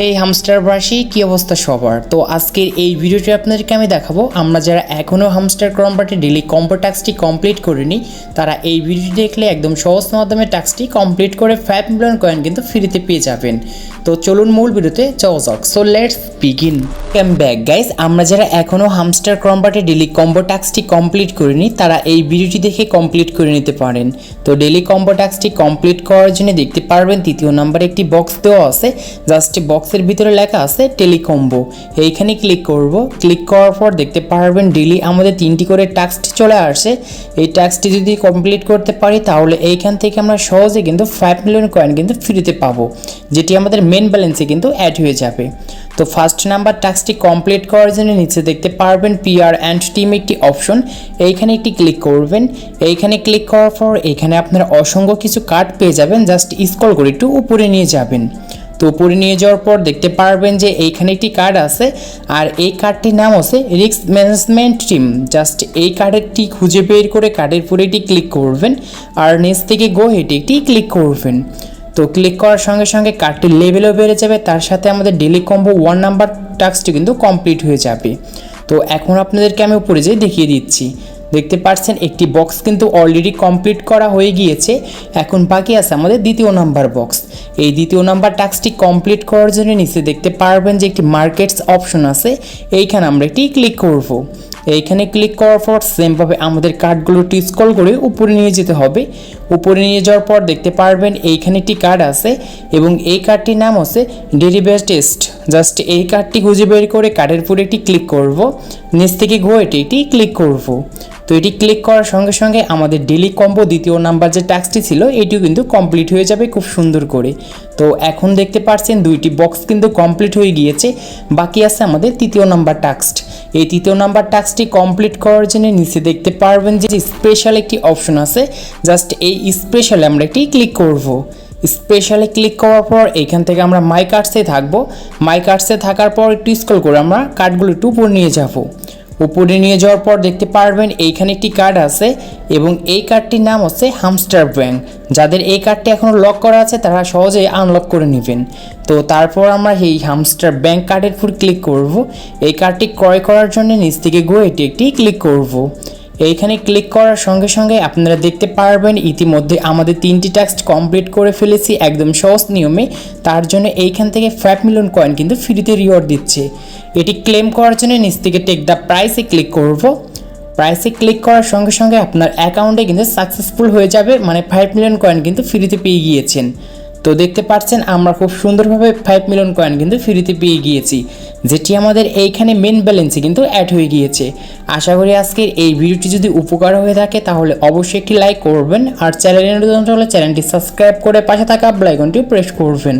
এই হামস্টারবাসী কি অবস্থা সবার। তো আজকের এই ভিডিওটি আপনাদেরকে আমি দেখাবো আমরা যারা এখনও হামস্টার ক্রমবাটে ডেলি কম্বো টাস্কটি কমপ্লিট করিনি তারা এই ভিডিওটি দেখলে একদম সহজ মাধ্যমে টাস্কটি কমপ্লিট করে 5 মিলিয়ন কয়েন কিন্তু ফ্রিতে পেয়ে যাবেন। তো চলুন মূল ভিডিওতে যাওয়া যাক। So let's begin. Come back guys, আমরা যারা এখনও হামস্টার ক্রমবাটে ডেলি কম্বো টাস্কটি কমপ্লিট করিনি তারা এই ভিডিওটি দেখে কমপ্লিট করে নিতে পারেন। তো ডেলি কম্বো টাস্কটি কমপ্লিট করার জন্য দেখতে পারবেন তৃতীয় নম্বরে একটি বক্স দেওয়া আছে। জাস্ট বক্সের ভিতরে লেখা আছে টেলিকম্বো, এইখানে ক্লিক করব। ক্লিক করার পর দেখতে পারবেন ডেলি আমাদের 3টি করে টাস্ক চলে আসে। এই টাস্কটি যদি কমপ্লিট করতে পারি তাহলে এইখান থেকে আমরা সহজে কিন্তু 5 মিলিয়ন কয়েন কিন্তু ফ্রিতে পাবো, যেটি আমাদের মেন ব্যালেন্সে কিন্তু অ্যাড হয়ে যাবে। তো ফার্স্ট নাম্বার টাস্কটি কমপ্লিট করার জন্য নিচে দেখতে পারবেন পিআর অ্যান্ড টিম একটি অপশন, এইখানে একটি ক্লিক করবেন। এইখানে ক্লিক করার পর এখানে আপনারা অসংখ্য কিছু কার্ড পেয়ে যাবেন। জাস্ট স্ক্রল করে একটু উপরে নিয়ে যাবেন। তো উপরে নিয়ে যাওয়ার পর দেখতে পারবেন যে এইখানে একটি কার্ড আছে, আর এই কার্ডটির নাম হচ্ছে রিস্ক ম্যানেজমেন্ট টিম। জাস্ট এই কার্ডটি খুঁজে বের করে কার্ডের উপরে একটি ক্লিক করবেন, আর নিচ থেকে গো হেঁটে একটি ক্লিক করবেন। তো ক্লিক করার সঙ্গে সঙ্গে কার্ডটির লেভেলও বেড়ে যাবে, তার সাথে আমাদের ডেলি কম্বো 1 নাম্বার টাস্কটি কিন্তু কমপ্লিট হয়ে যাবে। তো এখন আপনাদেরকে আমি উপরে যেয়ে দেখিয়ে দিচ্ছি। দেখতে পাচ্ছেন একটি বক্স কিন্তু অলরেডি কমপ্লিট করা হয়ে গিয়েছে। এখন বাকি আছে আমাদের দ্বিতীয় নাম্বার বক্স। এই দ্বিতীয় নাম্বার টাস্কটি কমপ্লিট করার জন্য নিচে দেখতে পারবেন যে একটি মার্কেটস অপশন আছে, এইখানে আমরা একটি ক্লিক করব। এইখানে ক্লিক করার পর সেমভাবে আমাদের কার্ডগুলোটি স্ক্রল করে উপরে নিয়ে যেতে হবে। উপরে নিয়ে যাওয়ার পর দেখতে পারবেন এইখানে একটি কার্ড আছে এবং এই কার্ডটির নাম হচ্ছে ডেরিভেটিভ টেস্ট। জাস্ট এই কার্ডটি খুঁজে বের করে কার্ডের উপরে একটি ক্লিক করব, নিচ থেকে গো এটি ক্লিক করব। তো এটি ক্লিক করার সঙ্গে সঙ্গে আমাদের ডেলি কম্বো দ্বিতীয় নাম্বার যে টাস্কটি ছিল এটিও কিন্তু কমপ্লিট হয়ে যাবে খুব সুন্দর করে। তো এখন দেখতে পাচ্ছেন 2টি বক্স কিন্তু কমপ্লিট হয়ে গিয়েছে, বাকি আছে আমাদের তৃতীয় নাম্বার টাস্ক। এই তৃতীয় নাম্বার টাস্কটি কমপ্লিট করার জন্য নিচে দেখতে পারবেন যে স্পেশাল একটি অপশন আছে। জাস্ট এই স্পেশালে আমরা একটি ক্লিক করব। স্পেশালে ক্লিক করার পর এখান থেকে আমরা মাই কার্ডসে থাকবো। মাই কার্ডসে থাকার পর একটু স্ক্রল করে আমরা কার্ডগুলো একটু উপরে নিয়ে যাব। উপরে নিয়ে যাওয়ার পর দেখতে পারবেন এইখানে একটি কার্ড আছে এবং এই কার্ডটির নাম হচ্ছে হামস্টার ব্যাংক। যাদের এই কার্ডটি এখনও লক করা আছে তারা সহজেই আনলক করে নেবেন। তো তারপর আমরা এই হামস্টার ব্যাংক কার্ডের উপর ক্লিক করব। এই কার্ডটি ক্রয় করার জন্য নিচ থেকে গো এটি একটি ক্লিক করব। এইখানে ক্লিক করার সঙ্গে সঙ্গে আপনারা দেখতে পারবেন ইতিমধ্যে আমাদের 3টি টাস্ক কমপ্লিট করে ফেলেছি একদম সহজ নিয়মে। তার জন্য এইখান থেকে 5 মিলিয়ন কয়েন কিন্তু ফ্রিতে রিওয়ার্ড দিচ্ছে। এটি ক্লেম করার জন্য নিচ থেকে টেক দ্য প্রাইসে ক্লিক করব। প্রাইসে ক্লিক করার সঙ্গে সঙ্গে আপনার অ্যাকাউন্টে কিন্তু সাকসেসফুল হয়ে যাবে, মানে 5 মিলিয়ন কয়েন কিন্তু ফ্রিতে পেয়ে গিয়েছেন। তো দেখতে পাচ্ছেন আমরা খুব সুন্দরভাবে 5 মিলিয়ন কয়েন কিন্তু ফ্রিতে পেয়ে গিয়েছি, যেটি আমাদের এইখানে মেন ব্যালেন্সে কিন্তু অ্যাড হয়ে গিয়েছে। আশা করি আজকের এই ভিডিওটি যদি উপকার হয়ে থাকে তাহলে অবশ্যই একটি লাইক করবেন, আর চ্যানেলে নতুন হলে চ্যানেলটি সাবস্ক্রাইব করে পাশে থাকা বেল আইকনটি প্রেস করবেন।